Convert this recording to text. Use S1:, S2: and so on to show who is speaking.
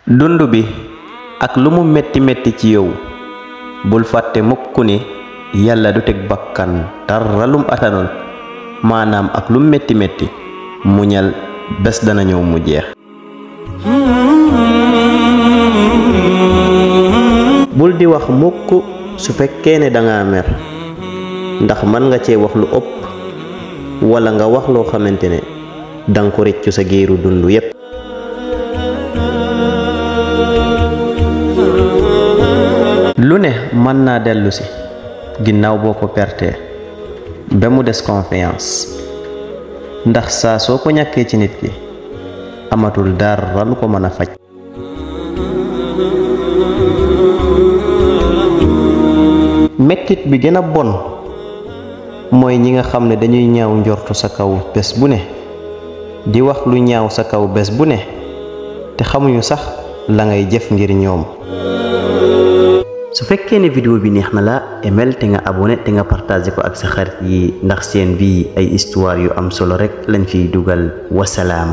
S1: dundu bi ak lu mu metti metti ci yow bul fàtte mukk ni yàlla du teg bakkan dara lum atanul maanaam ak lu metti metti muñal bés dana ñëw mu jeex. bul di wax mukk su fekkee ne danga mer ndax man nga cee wax lu ëpp wala nga wax loo xamante ne danga ko reccu sa géeru dundu yépp. lu ne mën naa dellu si ginnaaw boo ko pertee ba mu des confiance ndax saa soo ko ñàkkee ci nit ki amatul dara lu ko mën a faj. mettit bi gën a bon mooy ñi nga xam ne dañuy ñaaw njortu sa kaw bés bu ne di wax lu ñaaw sa kaw bés bu ne te xamuñu sax la ngay jëf ngir ñoom. su fekkee ne vidéo bi neex na la emel te nga abonné te nga partagé ko ak sa xarit yi ndax seen bii ay histoire yu am solo rek lañ fiy dugal. Wasalaam.